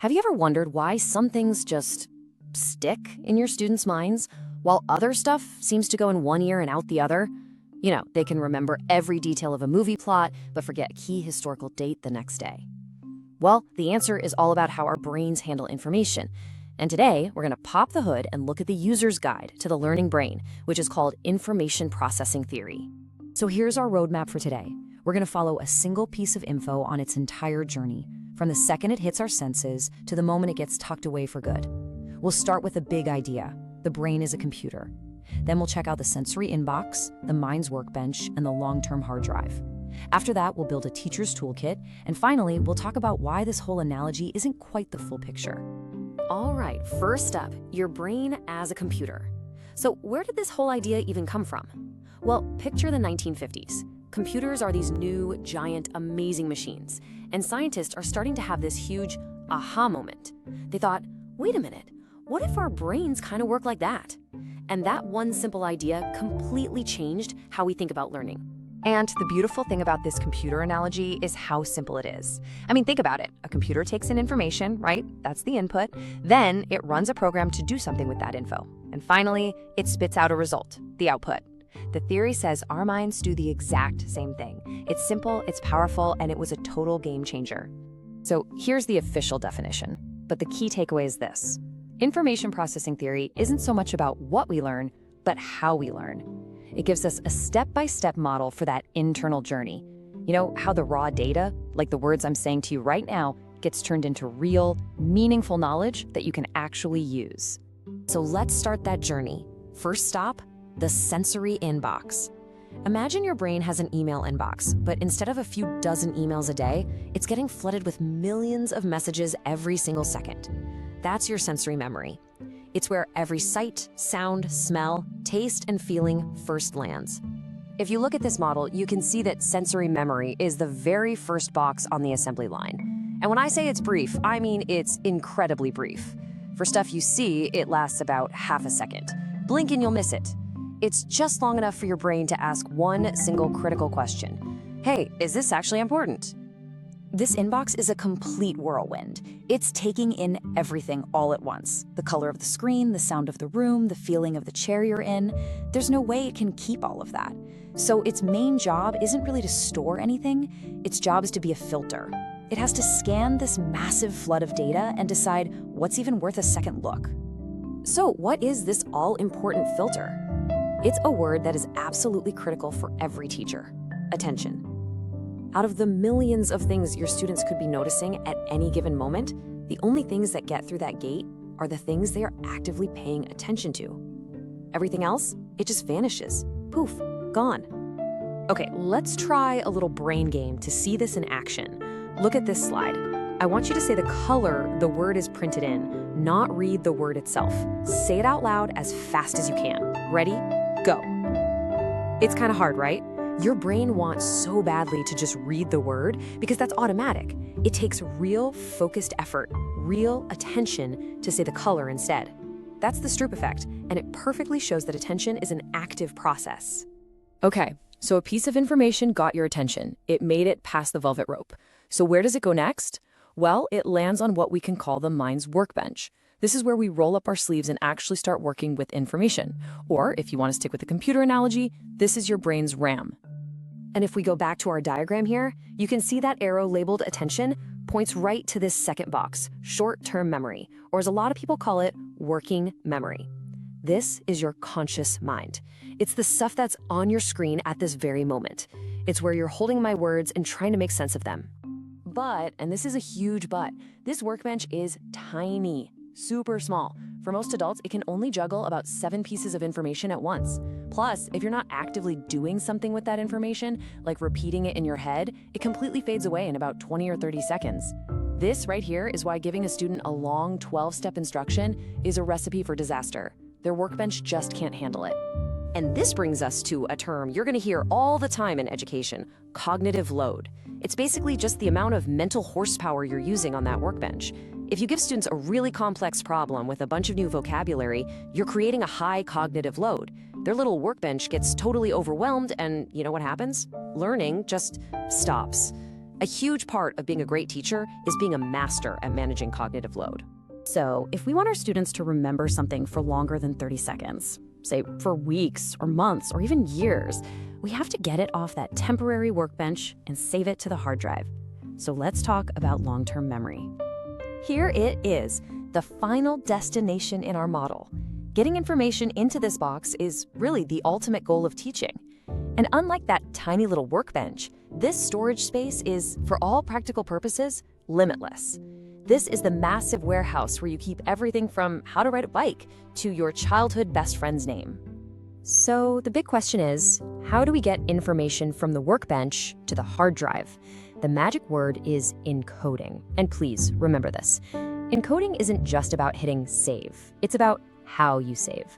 Have you ever wondered why some things just stick in your students' minds while other stuff seems to go in one ear and out the other? They can remember every detail of a movie plot, but forget a key historical date the next day. Well, the answer is all about how our brains handle information. And today, we're going to pop the hood and look at the user's guide to the learning brain, which is called information processing theory. So here's our roadmap for today. We're going to follow a single piece of info on its entire journey, from the second it hits our senses to the moment it gets tucked away for good. We'll start with a big idea. The brain is a computer. Then we'll check out the sensory inbox, the mind's workbench, and the long-term hard drive. After that, we'll build a teacher's toolkit, and finally, we'll talk about why this whole analogy isn't quite the full picture. All right, first up, your brain as a computer. So where did this whole idea even come from? Well, picture the 1950s. Computers are these new, giant, amazing machines, and scientists are starting to have this huge aha moment. They thought, wait a minute, what if our brains kind of work like that? And that one simple idea completely changed how we think about learning. And the beautiful thing about this computer analogy is how simple it is. I mean, think about it. A computer takes in information, right? That's the input. Then it runs a program to do something with that info. And finally, it spits out a result, the output. The theory says our minds do the exact same thing. It's simple, it's powerful, and it was a total game changer. So here's the official definition, but the key takeaway is this. Information processing theory isn't so much about what we learn, but how we learn. It gives us a step-by-step model for that internal journey. You know, how the raw data, like the words I'm saying to you right now, gets turned into real, meaningful knowledge that you can actually use. So let's start that journey. First stop, the sensory inbox. Imagine your brain has an email inbox, but instead of a few dozen emails a day, it's getting flooded with millions of messages every single second. That's your sensory memory. It's where every sight, sound, smell, taste, and feeling first lands. If you look at this model, you can see that sensory memory is the very first box on the assembly line. And when I say it's brief, I mean it's incredibly brief. For stuff you see, it lasts about half a second. Blink and you'll miss it. It's just long enough for your brain to ask one single critical question. Hey, is this actually important? This inbox is a complete whirlwind. It's taking in everything all at once. The color of the screen, the sound of the room, the feeling of the chair you're in. There's no way it can keep all of that. So its main job isn't really to store anything. Its job is to be a filter. It has to scan this massive flood of data and decide what's even worth a second look. So what is this all-important filter? It's a word that is absolutely critical for every teacher: attention. Out of the millions of things your students could be noticing at any given moment, the only things that get through that gate are the things they are actively paying attention to. Everything else, it just vanishes. Poof, gone. Okay, let's try a little brain game to see this in action. Look at this slide. I want you to say the color the word is printed in, not read the word itself. Say it out loud as fast as you can. Ready? Go. It's kind of hard, right? Your brain wants so badly to just read the word because that's automatic. It takes real focused effort, real attention to say the color instead. That's the Stroop effect, and it perfectly shows that attention is an active process. Okay, so a piece of information got your attention. It made it past the velvet rope. So where does it go next? Well, it lands on what we can call the mind's workbench. This is where we roll up our sleeves and actually start working with information. Or, if you want to stick with the computer analogy, this is your brain's RAM. And if we go back to our diagram here, you can see that arrow labeled attention points right to this second box, short-term memory, or as a lot of people call it, working memory. This is your conscious mind. It's the stuff that's on your screen at this very moment. It's where you're holding my words and trying to make sense of them. But, and this is a huge but, this workbench is tiny, super small. For most adults, it can only juggle about 7 pieces of information at once. Plus, if you're not actively doing something with that information, like repeating it in your head, it completely fades away in about 20 or 30 seconds. This right here is why giving a student a long 12-step instruction is a recipe for disaster. Their workbench just can't handle it. And this brings us to a term you're going to hear all the time in education: cognitive load. It's basically just the amount of mental horsepower you're using on that workbench. If you give students a really complex problem with a bunch of new vocabulary, you're creating a high cognitive load. Their little workbench gets totally overwhelmed, and you know what happens? Learning just stops. A huge part of being a great teacher is being a master at managing cognitive load. So, if we want our students to remember something for longer than 30 seconds, say for weeks or months or even years, we have to get it off that temporary workbench and save it to the hard drive. So let's talk about long-term memory. Here it is, the final destination in our model. Getting information into this box is really the ultimate goal of teaching. And unlike that tiny little workbench, this storage space is, for all practical purposes, limitless. This is the massive warehouse where you keep everything from how to ride a bike to your childhood best friend's name. So the big question is, how do we get information from the workbench to the hard drive? The magic word is encoding. And please remember this. Encoding isn't just about hitting save. It's about how you save.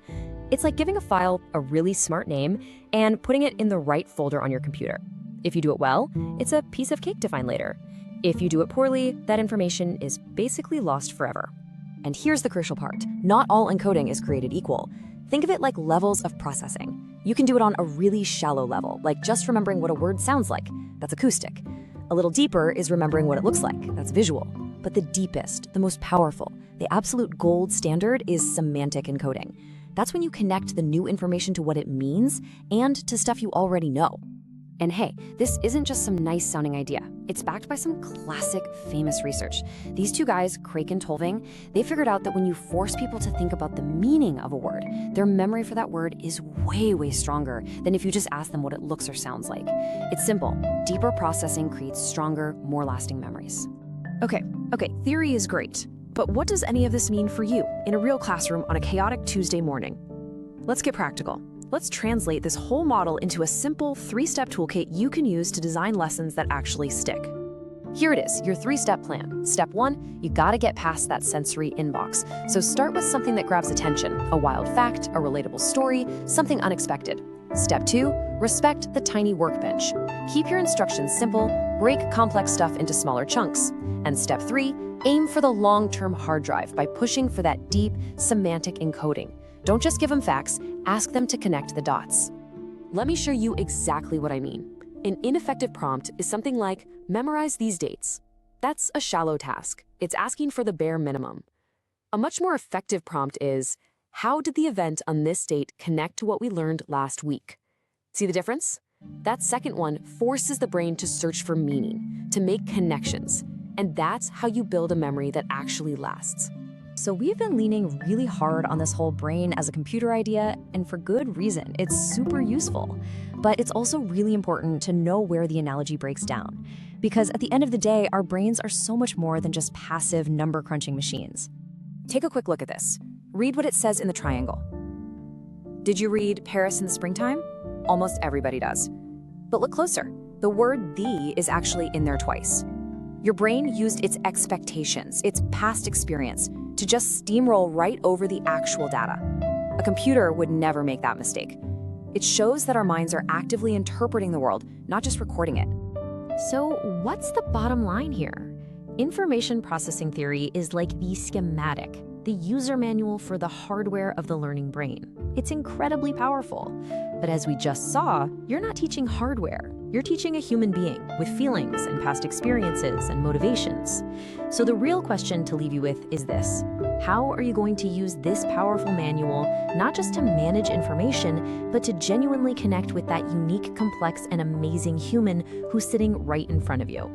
It's like giving a file a really smart name and putting it in the right folder on your computer. If you do it well, it's a piece of cake to find later. If you do it poorly, that information is basically lost forever. And here's the crucial part. Not all encoding is created equal. Think of it like levels of processing. You can do it on a really shallow level, like just remembering what a word sounds like. That's acoustic. A little deeper is remembering what it looks like. That's visual. But the deepest, the most powerful, the absolute gold standard is semantic encoding. That's when you connect the new information to what it means and to stuff you already know. And hey, this isn't just some nice sounding idea. It's backed by some classic, famous research. These two guys, Craik and Tulving, they figured out that when you force people to think about the meaning of a word, their memory for that word is way, way stronger than if you just ask them what it looks or sounds like. It's simple. Deeper processing creates stronger, more lasting memories. Okay, theory is great. But what does any of this mean for you in a real classroom on a chaotic Tuesday morning? Let's get practical. Let's translate this whole model into a simple 3-step toolkit you can use to design lessons that actually stick. Here it is, your 3-step plan. Step 1, you gotta get past that sensory inbox. So start with something that grabs attention, a wild fact, a relatable story, something unexpected. Step 2, respect the tiny workbench. Keep your instructions simple, break complex stuff into smaller chunks. And step 3, aim for the long-term hard drive by pushing for that deep, semantic encoding. Don't just give them facts, ask them to connect the dots. Let me show you exactly what I mean. An ineffective prompt is something like, memorize these dates. That's a shallow task. It's asking for the bare minimum. A much more effective prompt is, how did the event on this date connect to what we learned last week? See the difference? That second one forces the brain to search for meaning, to make connections. And that's how you build a memory that actually lasts. So we've been leaning really hard on this whole brain as a computer idea, and for good reason. It's super useful. But it's also really important to know where the analogy breaks down. Because at the end of the day, our brains are so much more than just passive number-crunching machines. Take a quick look at this. Read what it says in the triangle. Did you read Paris in the Springtime? Almost everybody does. But look closer. The word "the" is actually in there twice. Your brain used its expectations, its past experience, to just steamroll right over the actual data. A computer would never make that mistake. It shows that our minds are actively interpreting the world, not just recording it. So what's the bottom line here? Information processing theory is like the schematic, the user manual for the hardware of the learning brain. It's incredibly powerful. But as we just saw, you're not teaching hardware. You're teaching a human being with feelings and past experiences and motivations. So the real question to leave you with is this. How are you going to use this powerful manual not just to manage information, but to genuinely connect with that unique, complex, and amazing human who's sitting right in front of you?